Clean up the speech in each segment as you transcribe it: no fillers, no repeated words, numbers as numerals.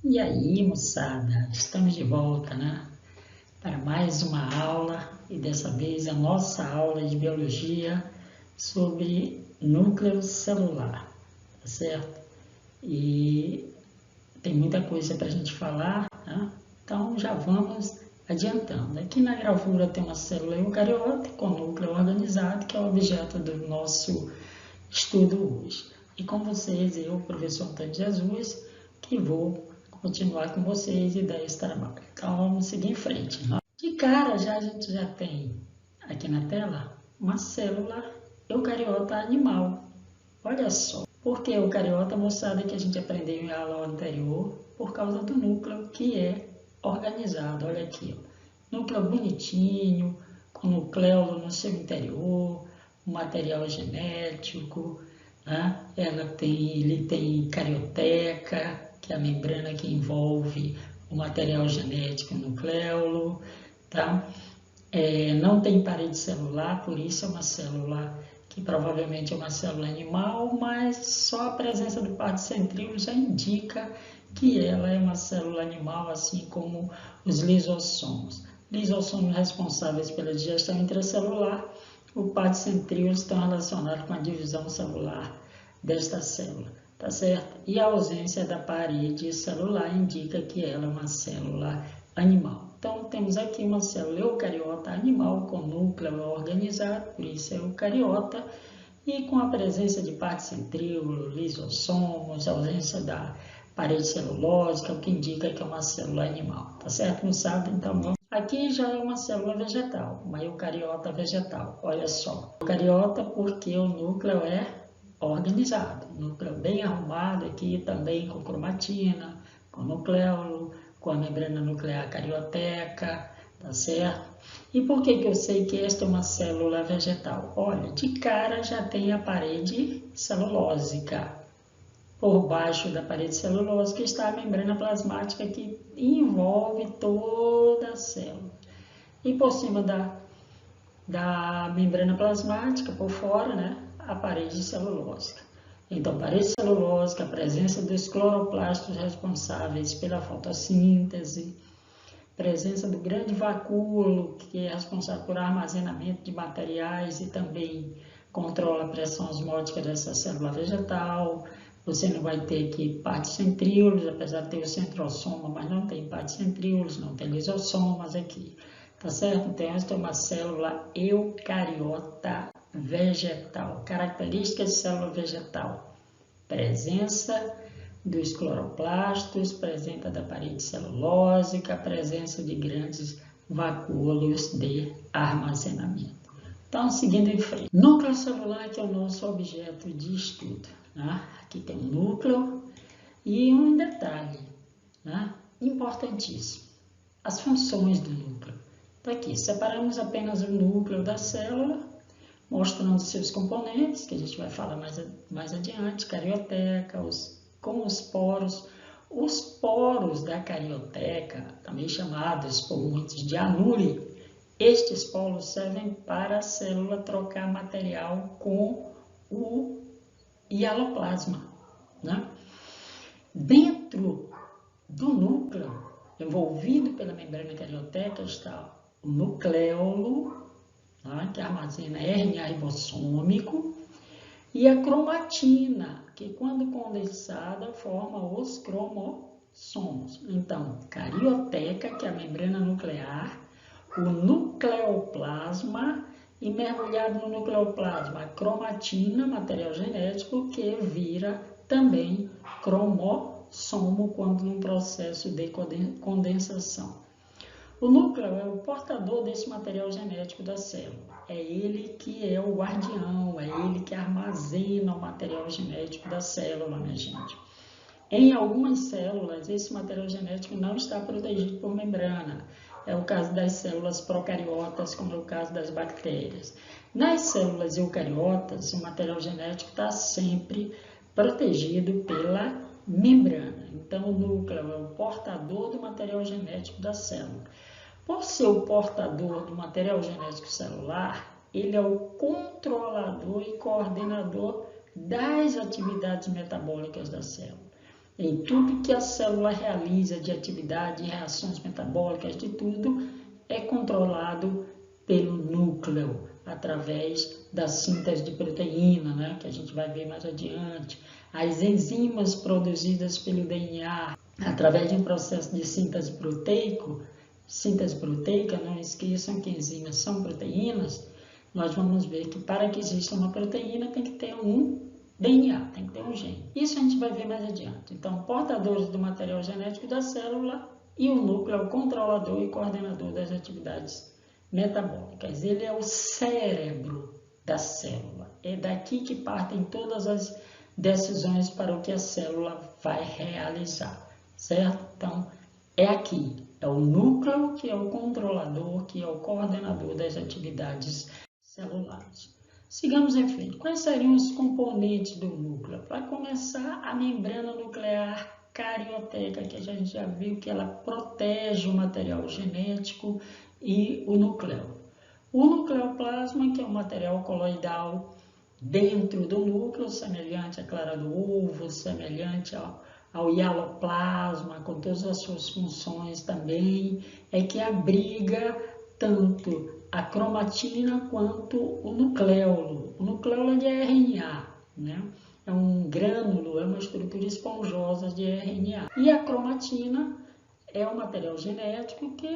E aí, moçada, estamos de volta, né? Para mais uma aula e dessa vez a nossa aula de biologia sobre núcleo celular, tá certo? E tem muita coisa para a gente falar, né? Então já vamos adiantando. Aqui na gravura tem uma célula eucariota com núcleo organizado, que é o objeto do nosso estudo hoje. E com vocês, eu, professor Antônio Jesus, que vou continuar com vocês e dar esse trabalho. Então vamos seguir em frente. De cara, a gente já tem aqui na tela uma célula eucariota animal. Olha só. Por que eucariota, moçada, que a gente aprendeu em aula anterior? Por causa do núcleo que é organizado. Olha aqui, ó. Núcleo bonitinho, com nucleolo no seu interior, o material genético, né? Ele tem carioteca, que é a membrana que envolve o material genético nucleolo, tá? Não tem parede celular, por isso é uma célula que provavelmente é uma célula animal, mas só a presença do par de centríolo já indica que ela é uma célula animal, assim como os lisossomos. Lisossomos responsáveis pela digestão intracelular, o par de centríolos estão relacionados com a divisão celular desta célula, tá certo? E a ausência da parede celular indica que ela é uma célula animal. Então, temos aqui uma célula eucariota animal com núcleo organizado, por isso é eucariota, e com a presença de parte centríolo, lisossomos, ausência da parede celulósica, o que indica que é uma célula animal, tá certo, moçada? Então, aqui já é uma célula vegetal, uma eucariota vegetal, olha só. Eucariota porque o núcleo é organizado, núcleo bem arrumado aqui também com cromatina, com nucleolo, com a membrana nuclear carioteca, tá certo? E por que eu sei que esta é uma célula vegetal? Olha, de cara já tem a parede celulósica. Por baixo da parede celulósica está a membrana plasmática que envolve toda a célula. E por cima da membrana plasmática, por fora, né, a parede celulósica. Então, parede celulósica, a presença dos cloroplastos responsáveis pela fotossíntese, presença do grande vacúolo, que é responsável por armazenamento de materiais e também controla a pressão osmótica dessa célula vegetal. Você não vai ter aqui partes centríolos, apesar de ter o centrosoma, mas não tem partes centríolos, não tem lisossomas aqui. Tá certo? Então, esta é uma célula eucariota vegetal. Características de célula vegetal. Presença dos cloroplastos, presença da parede celulósica, presença de grandes vacúolos de armazenamento. Então, seguindo em frente. Núcleo celular, que é o nosso objeto de estudo, né? Aqui tem um núcleo e um detalhe, né, importantíssimo. As funções do núcleo. Então, aqui, separamos apenas o núcleo da célula, mostrando seus componentes, que a gente vai falar mais adiante, carioteca, com os poros. Os poros da carioteca, também chamados por muitos de anure, estes poros servem para a célula trocar material com o hialoplasma, né? Dentro do núcleo, envolvido pela membrana carioteca, está o nucleolo, tá, que armazena RNA ribossômico, e a cromatina, que quando condensada forma os cromossomos. Então, carioteca, que é a membrana nuclear, o nucleoplasma e mergulhado no nucleoplasma a cromatina, material genético, que vira também cromossomo quando num processo de condensação. O núcleo é o portador desse material genético da célula. É ele que é o guardião, é ele que armazena o material genético da célula, minha gente. Em algumas células, esse material genético não está protegido por membrana. É o caso das células procariotas, como é o caso das bactérias. Nas células eucariotas, o material genético está sempre protegido pela membrana. Então, o núcleo é o portador do material genético da célula. Por ser o portador do material genético celular, ele é o controlador e coordenador das atividades metabólicas da célula. em tudo que a célula realiza de atividade, reações metabólicas, de tudo, é controlado pelo núcleo, através da síntese de proteína, né, que a gente vai ver mais adiante. As enzimas produzidas pelo DNA, através de um processo de síntese proteica, não esqueçam que enzimas são proteínas, nós vamos ver que para que exista uma proteína tem que ter um DNA, tem que ter um gene. Isso a gente vai ver mais adiante. Então, portadores do material genético da célula e o núcleo é o controlador e coordenador das atividades metabólicas. Ele é o cérebro da célula. É daqui que partem todas as decisões para o que a célula vai realizar, certo? Então, é aqui, é o núcleo que é o controlador, que é o coordenador das atividades celulares. Sigamos em frente. Quais seriam os componentes do núcleo? Para começar, a membrana nuclear carioteca, que a gente já viu que ela protege o material genético e o núcleo. O nucleoplasma, que é um material coloidal dentro do núcleo, semelhante à clara do ovo, semelhante ao hialoplasma, com todas as suas funções também, é que abriga tanto a cromatina quanto o nucleolo. O nucleolo é de RNA, né? É um grânulo, é uma estrutura esponjosa de RNA. E a cromatina é um material genético que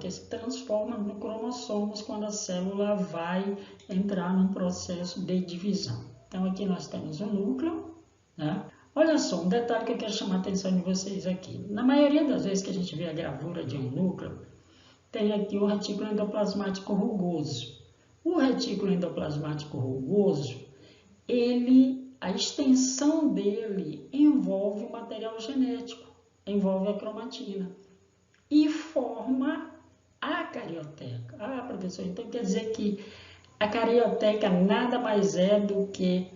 se transforma no cromossomos quando a célula vai entrar num processo de divisão. Então, aqui nós temos o núcleo, né? Olha só, um detalhe que eu quero chamar a atenção de vocês aqui. Na maioria das vezes que a gente vê a gravura de um núcleo, tem aqui o retículo endoplasmático rugoso. O retículo endoplasmático rugoso, a extensão dele envolve o material genético, envolve a cromatina e forma a carioteca. Ah, professor, então quer dizer que a carioteca nada mais é do que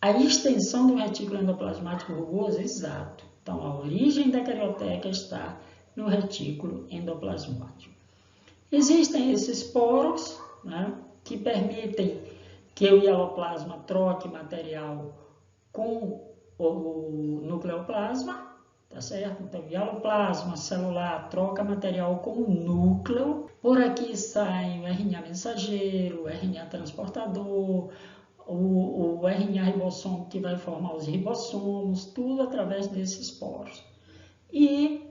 a extensão do retículo endoplasmático rugoso? Exato. Então, a origem da carioteca está no retículo endoplasmático. Existem esses poros, né, que permitem que o hialoplasma troque material com o nucleoplasma, tá certo? Então, o hialoplasma celular troca material com o núcleo. Por aqui sai o RNA mensageiro, o RNA transportador, o RNA ribossômico que vai formar os ribossomos, tudo através desses poros. E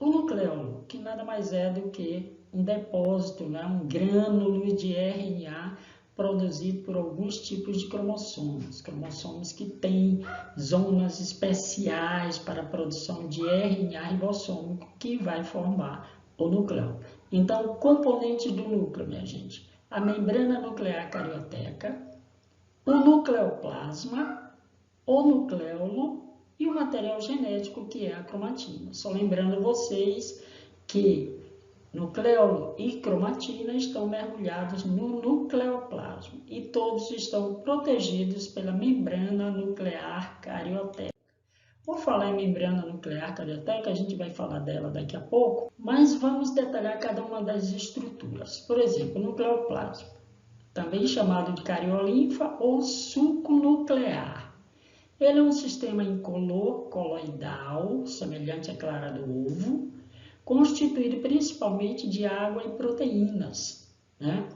o nucleolo, que nada mais é do que um depósito, né, um grânulo de RNA produzido por alguns tipos de cromossomos que têm zonas especiais para a produção de RNA ribossômico que vai formar o núcleo. Então, componentes do núcleo, minha gente, a membrana nuclear carioteca, o nucleoplasma, o nucleolo e o material genético, que é a cromatina. Só lembrando vocês que nucleolo e cromatina estão mergulhados no nucleoplasma e todos estão protegidos pela membrana nuclear carioteca. Por falar em membrana nuclear carioteca, a gente vai falar dela daqui a pouco, mas vamos detalhar cada uma das estruturas. Por exemplo, o nucleoplasma, também chamado de cariolinfa ou suco nuclear. Ele é um sistema incolor coloidal, semelhante à clara do ovo, constituído principalmente de água e proteínas, né?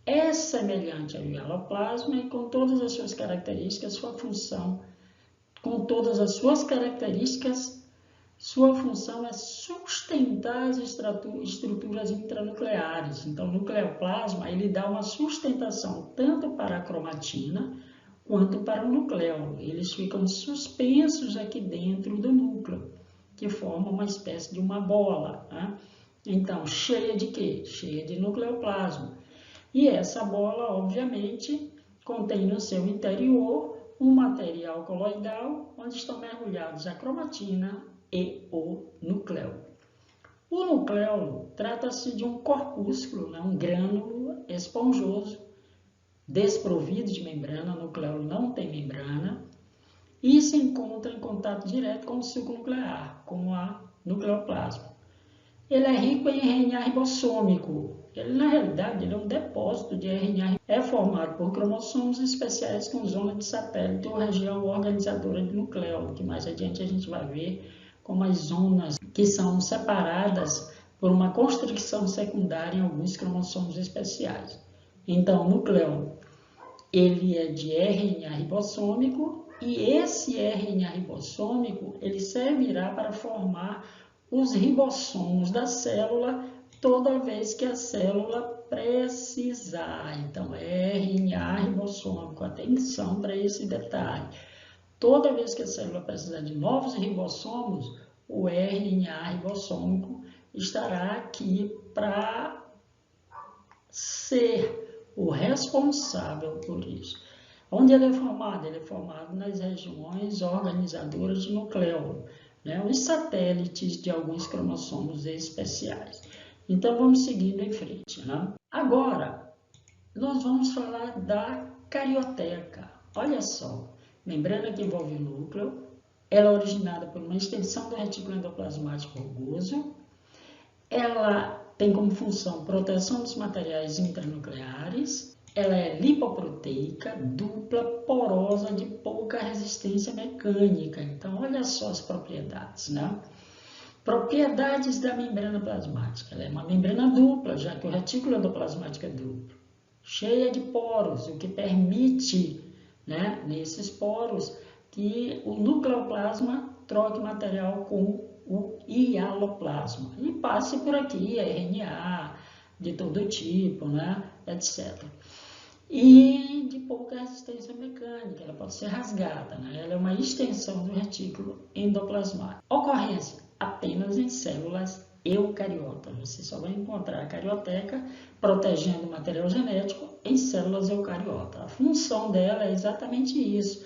É semelhante ao hialoplasma e com todas as suas características, sua função é sustentar as estruturas intranucleares. Então, o nucleoplasma, ele dá uma sustentação tanto para a cromatina quanto para o nucleolo. Eles ficam suspensos aqui dentro do núcleo, que forma uma espécie de uma bola, né? Então, cheia de quê? Cheia de nucleoplasma. E essa bola, obviamente, contém no seu interior um material coloidal, onde estão mergulhados a cromatina e o nucleolo. O nucleolo trata-se de um corpúsculo, né? Um grânulo esponjoso, desprovido de membrana. O nucleolo não tem membrana e se encontra em contato direto com o suco nuclear, com a nucleoplasma. Ele é rico em RNA ribossômico, Ele, na realidade, ele é um depósito de RNA. É formado por cromossomos especiais com zona de satélite ou região organizadora de nucleolo, que mais adiante a gente vai ver como as zonas que são separadas por uma constricção secundária em alguns cromossomos especiais. Então, o nucleolo, ele é de RNA ribossômico e esse RNA ribossômico, ele servirá para formar os ribossomos da célula toda vez que a célula precisar. Então, RNA ribossômico, atenção para esse detalhe. Toda vez que a célula precisar de novos ribossomos, o RNA ribossômico estará aqui para ser o responsável por isso. Onde ele é formado? Ele é formado nas regiões organizadoras de nucleolo, né? Os satélites de alguns cromossomos especiais. Então, vamos seguindo em frente, né? Agora, nós vamos falar da carioteca. Olha só, membrana que envolve o núcleo, ela é originada por uma extensão do retículo endoplasmático rugoso, ela tem como função proteção dos materiais intranucleares, ela é lipoproteica, dupla, porosa, de pouca resistência mecânica. Então, olha só as propriedades, né? Propriedades da membrana plasmática. Ela é uma membrana dupla, já que o retículo endoplasmático é duplo. Cheia de poros, o que permite, né, nesses poros, que o nucleoplasma troque material com o hialoplasma e passe por aqui RNA de todo tipo, né, etc. E de pouca resistência mecânica, ela pode ser rasgada, né? Ela é uma extensão do retículo endoplasmático. Ocorrência apenas em células eucariotas. Você só vai encontrar a carioteca protegendo o material genético em células eucariotas. A função dela é exatamente isso,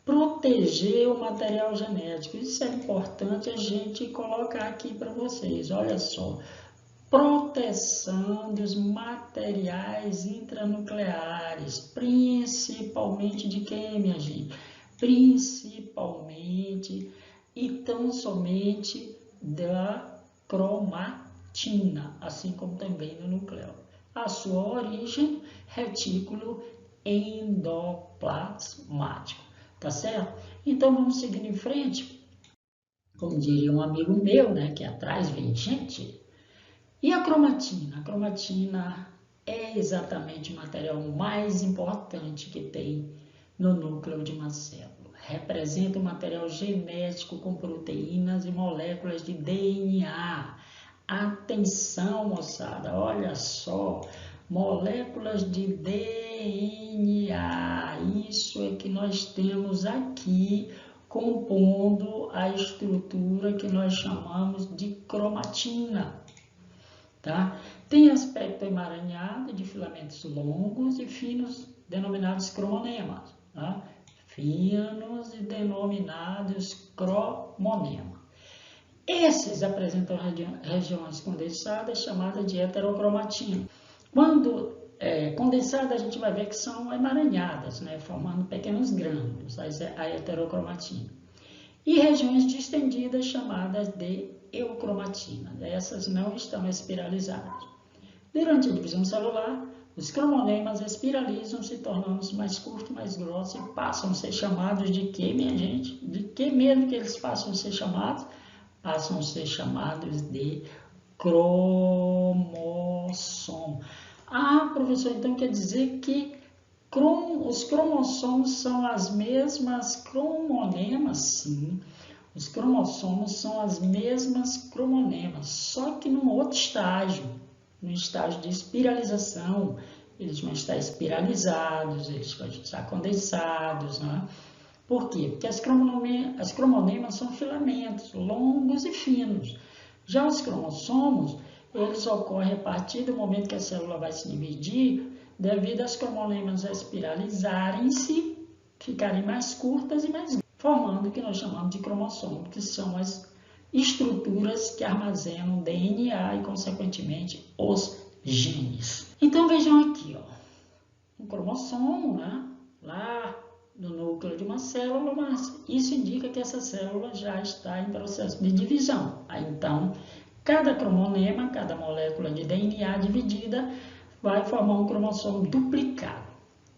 proteger o material genético. Isso é importante a gente colocar aqui para vocês. Olha só, proteção dos materiais intranucleares, principalmente de quem, minha gente? Principalmente e tão somente da cromatina, assim como também no núcleo. A sua origem, retículo endoplasmático, tá certo? Então, vamos seguindo em frente. Como diria um amigo meu, né, que atrás vem gente. E a cromatina? A cromatina é exatamente o material mais importante que tem no núcleo de uma célula. Representa o material genético com proteínas e moléculas de DNA. Atenção, moçada, olha só, moléculas de DNA. Isso é que nós temos aqui compondo a estrutura que nós chamamos de cromatina. Tá? Tem aspecto emaranhado de filamentos longos e finos, denominados cromonemas. Tá? Finos e denominados cromonema. Esses apresentam regiões condensadas chamadas de heterocromatina. Quando condensada, a gente vai ver que são emaranhadas, né? Formando pequenos grânulos, a heterocromatina. E regiões distendidas chamadas de eucromatina. Essas não estão espiralizadas. Durante a divisão celular, os cromonemas espiralizam-se, tornando-se mais curtos, mais grossos e passam a ser chamados de quê, minha gente? De que mesmo que eles passam a ser chamados? Passam a ser chamados de cromossomo. Ah, professor, então quer dizer que os cromossomos são as mesmas cromonemas? Sim. Os cromossomos são as mesmas cromonemas, só que num outro estágio, no estágio de espiralização. Eles vão estar espiralizados, eles vão estar condensados, né? Por quê? Porque as cromonemas são filamentos longos e finos. Já os cromossomos, eles ocorrem a partir do momento que a célula vai se dividir, devido às cromonemas espiralizarem-se, ficarem mais curtas e mais grandes, formando o que nós chamamos de cromossomo, que são as estruturas que armazenam DNA e, consequentemente, os genes. Então, vejam aqui, ó, um cromossomo, né, lá no núcleo de uma célula, mas isso indica que essa célula já está em processo de divisão. Aí, então, Cada cromonema, cada molécula de DNA dividida, vai formar um cromossomo duplicado.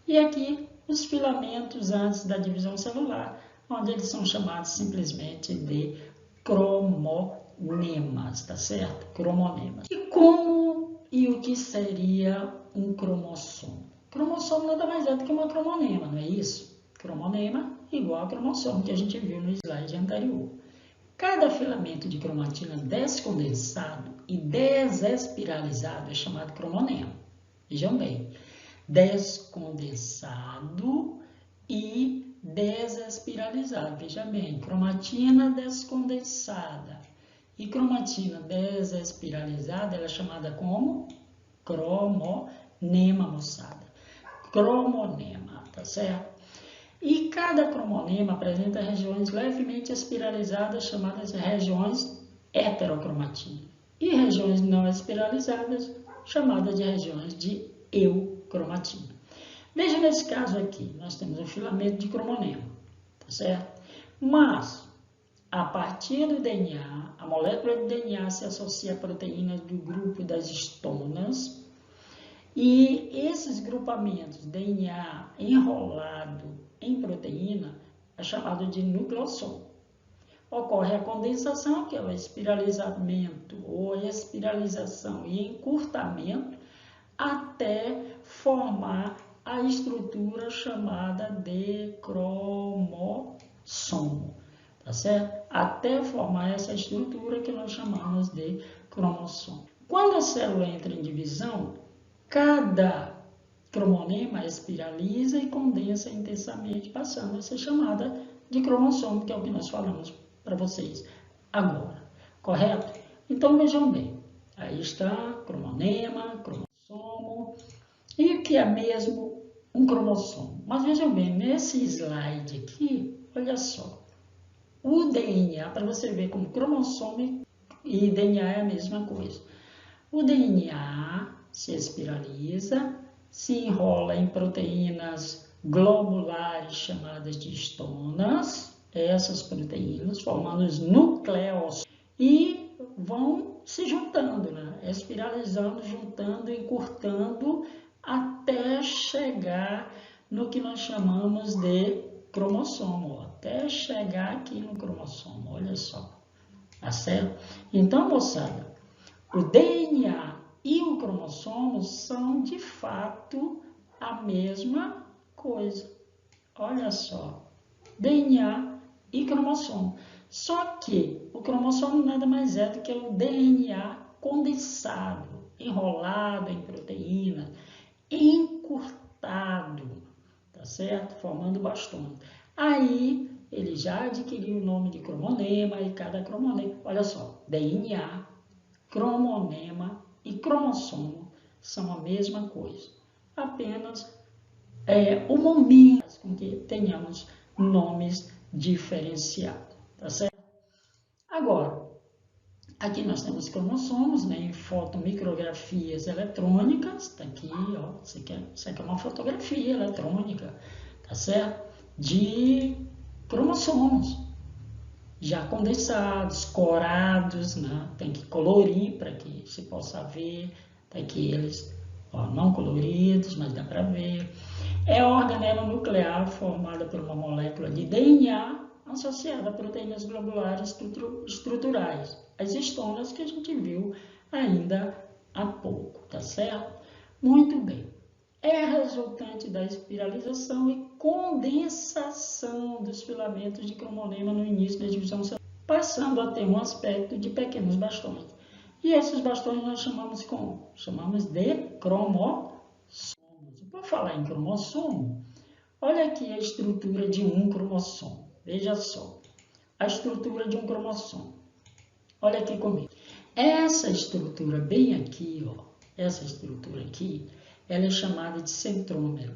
E aqui, os filamentos antes da divisão celular, onde eles são chamados simplesmente de cromonemas, tá certo? Cromonemas. E como e o que seria um cromossomo? Cromossomo nada mais é do que uma cromonema, não é isso? Cromonema igual a cromossomo que a gente viu no slide anterior. Cada filamento de cromatina descondensado e desespiralizado é chamado cromonema. Vejam bem, descondensado e desespiralizado. Veja bem, cromatina descondensada e cromatina desespiralizada, ela é chamada como cromonema, moçada. Cromonema, tá certo? E cada cromonema apresenta regiões levemente espiralizadas, chamadas regiões heterocromatina, e regiões não espiralizadas, chamadas de regiões de eucromatina. Veja nesse caso aqui, nós temos um filamento de cromonema, tá certo? Mas, a partir do DNA, a molécula de DNA se associa a proteínas do grupo das histonas, e esses grupamentos DNA enrolado em proteína é chamado de nucleossomo. Ocorre a condensação, que é o espiralizamento ou espiralização e encurtamento, até formar a estrutura chamada de cromossomo, tá certo? Até formar essa estrutura que nós chamamos de cromossomo. Quando a célula entra em divisão, cada cromonema espiraliza e condensa intensamente, passando a ser chamada de cromossomo, que é o que nós falamos para vocês agora, correto? Então vejam bem, aí está cromonema, cromossomo, e o que é mesmo um cromossomo? Mas vejam bem, nesse slide aqui, olha só, o DNA, para você ver como cromossomo e DNA é a mesma coisa, o DNA se espiraliza, se enrola em proteínas globulares chamadas de histonas, essas proteínas formando os nucleossomos e vão se juntando, né? Espiralizando, juntando, encurtando até chegar no que nós chamamos de cromossomo, até chegar aqui no cromossomo, olha só, tá certo? Então, moçada, o DNA e o cromossomo são, de fato, a mesma coisa. Olha só, DNA e cromossomo. Só que o cromossomo nada mais é do que o DNA condensado, enrolado em proteína, encurtado, tá certo? Formando bastões. Aí, ele já adquiriu o nome de cromonema e cada cromonema, olha só, DNA, cromonema e cromossomo são a mesma coisa, apenas o momento com que tenhamos nomes diferenciados, tá certo? Agora, aqui nós temos cromossomos, né, em fotomicrografias eletrônicas, tá aqui, ó, isso aqui é uma fotografia eletrônica, tá certo? De cromossomos já condensados, corados, né? Tem que colorir para que se possa ver, tem que eles não coloridos, mas dá para ver. É a organela nuclear formada por uma molécula de DNA associada a proteínas globulares estruturais, as histonas que a gente viu ainda há pouco, tá certo? Muito bem. É resultante da espiralização e condensação dos filamentos de cromonema no início da divisão celular, passando a ter um aspecto de pequenos bastões. E esses bastões nós chamamos como? Chamamos de cromossomos. Por falar em cromossomo, olha aqui a estrutura de um cromossomo. Veja só, a estrutura de um cromossomo. Olha aqui comigo. Essa estrutura bem aqui, ó, essa estrutura aqui, ela é chamada de centrômero.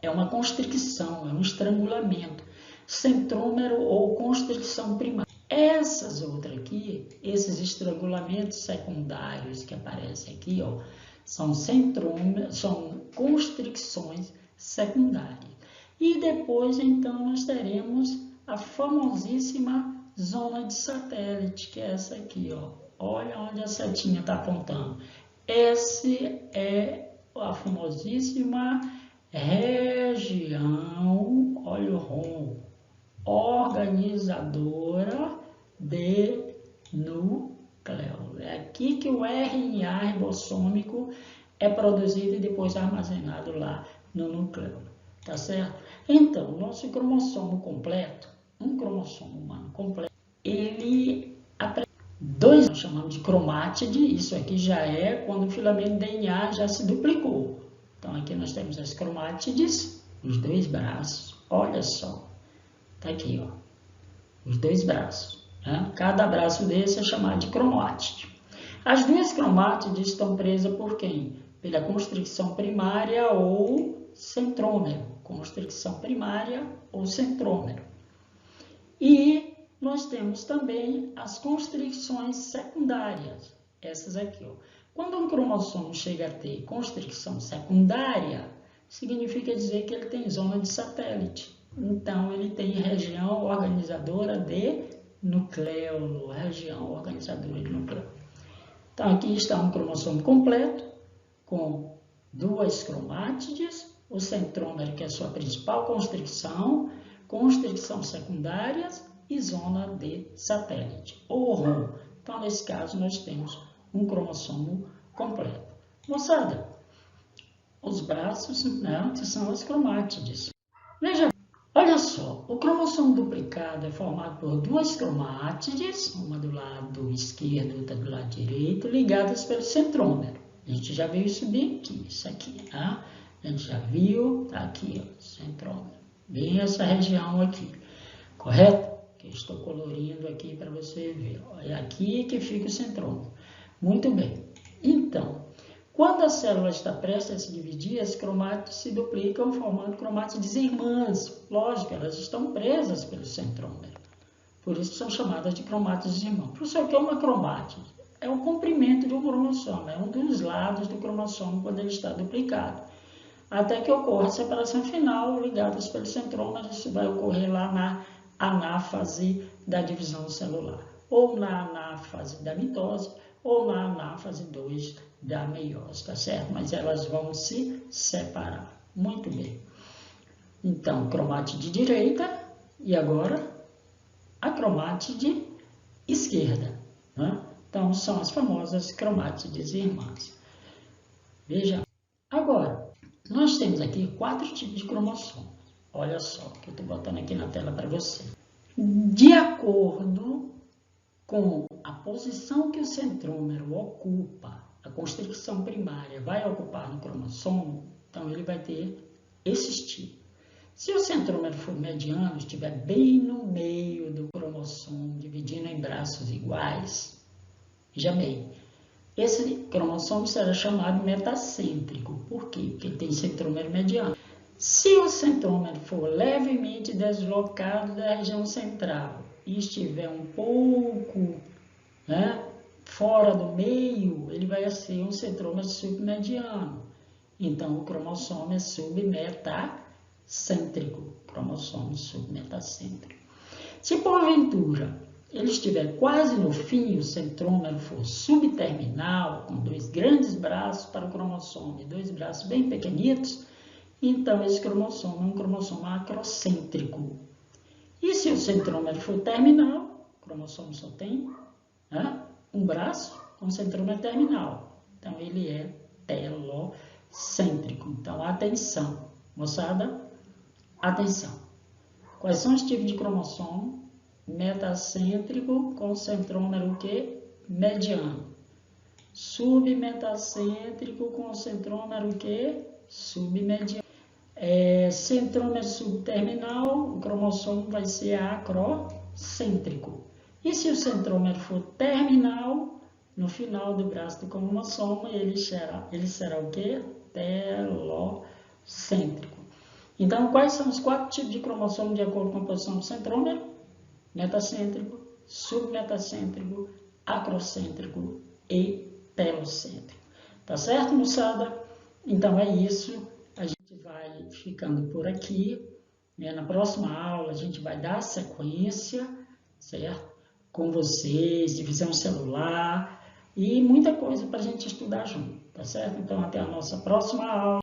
É uma constricção, é um estrangulamento. Centrômero ou constricção primária. Essas outras aqui, esses estrangulamentos secundários que aparecem aqui, ó, são centrômeros, são constricções secundárias. E depois, então, nós teremos a famosíssima zona de satélite, que é essa aqui, ó, Olha onde a setinha está apontando. Esse é a famosíssima região, olha o ROM, organizadora de núcleo. É aqui que o RNA ribossômico é produzido e depois armazenado lá no núcleo, tá certo? Então, nosso cromossomo completo, um cromossomo humano completo, ele apresenta dois, nós chamamos de cromátide. Isso aqui já é quando o filamento DNA já se duplicou. Então, aqui nós temos as cromátides, os dois braços, olha só, tá aqui, ó, os dois braços, né? Cada braço desse é chamado de cromátide. As duas cromátides estão presas por quem? Pela constricção primária ou centrômero. Constricção primária ou centrômero. E nós temos também as constricções secundárias. Essas aqui, ó. Quando um cromossomo chega a ter constricção secundária, significa dizer que ele tem zona de satélite. Então, ele tem região organizadora de nucleolo, região organizadora de nucleolo. Então, aqui está um cromossomo completo, com duas cromátides, o centrômero, que é a sua principal constricção, constricção secundárias e zona de satélite, ou ROM. Então, nesse caso, nós temos um cromossomo completo. Moçada, os braços, né, são as cromátides. Veja, olha só, o cromossomo duplicado é formado por duas cromátides, uma do lado esquerdo e outra do lado direito, ligadas pelo centrômero. A gente já viu isso bem aqui, isso aqui, tá? A gente já viu, tá aqui, ó, centrômero. Bem essa região aqui, correto? Que eu estou colorindo aqui para você ver. Ó, é aqui que fica o centrômero. Muito bem. Então, quando a célula está prestes a se dividir, as cromátides se duplicam, formando cromátides irmãs. Lógico, elas estão presas pelo centrômero. Por isso são chamadas de cromátides irmãs. Professor, o que é uma cromátide? É o comprimento de um cromossomo, é um dos lados do cromossomo quando ele está duplicado. Até que ocorra a separação final, ligadas pelo centrômero. Isso vai ocorrer lá na anáfase da divisão celular, ou na anáfase da mitose, ou na anáfase 2 da meiose, tá certo? Mas elas vão se separar. Muito bem. Então, cromátide direita e agora a cromátide esquerda, né? Então, são as famosas cromátides irmãs. Veja. Agora, nós temos aqui 4 tipos de cromossomo. Olha só, que eu estou botando aqui na tela para você. De acordo com a posição que o centrômero ocupa, a constricção primária vai ocupar no cromossomo, então ele vai ter esses tipos. Se o centrômero for mediano, estiver bem no meio do cromossomo, dividindo em braços iguais, veja bem, esse cromossomo será chamado metacêntrico. Por quê? Porque ele tem centrômero mediano. Se o centrômero for levemente deslocado da região central e estiver um pouco, né, fora do meio, ele vai ser um centrômero submediano. Então, o cromossomo é submetacêntrico. Cromossomo submetacêntrico. Se porventura ele estiver quase no fim, o centrômero for subterminal, com 2 grandes braços para o cromossomo e 2 braços bem pequenitos, então esse cromossomo é um cromossomo acrocêntrico. E se o centrômero for terminal, o cromossomo só tem, né, um braço com centrômero terminal. Então ele é telocêntrico. Então atenção, moçada, atenção. Quais são os tipos de cromossomo? Metacêntrico com centrômero o quê? Mediano. Submetacêntrico com centrômero o quê? Submediano. Centrômero subterminal, o cromossomo vai ser acrocêntrico. E se o centrômero for terminal, no final do braço do cromossomo, ele será o quê? Telocêntrico. Então, quais são os 4 tipos de cromossomo de acordo com a posição do centrômero? Metacêntrico, submetacêntrico, acrocêntrico e telocêntrico. Tá certo, moçada? Então é isso. A gente vai ficando por aqui, né? Na próxima aula a gente vai dar sequência, certo? com vocês, divisão celular e muita coisa para a gente estudar junto, tá certo? Então, até a nossa próxima aula.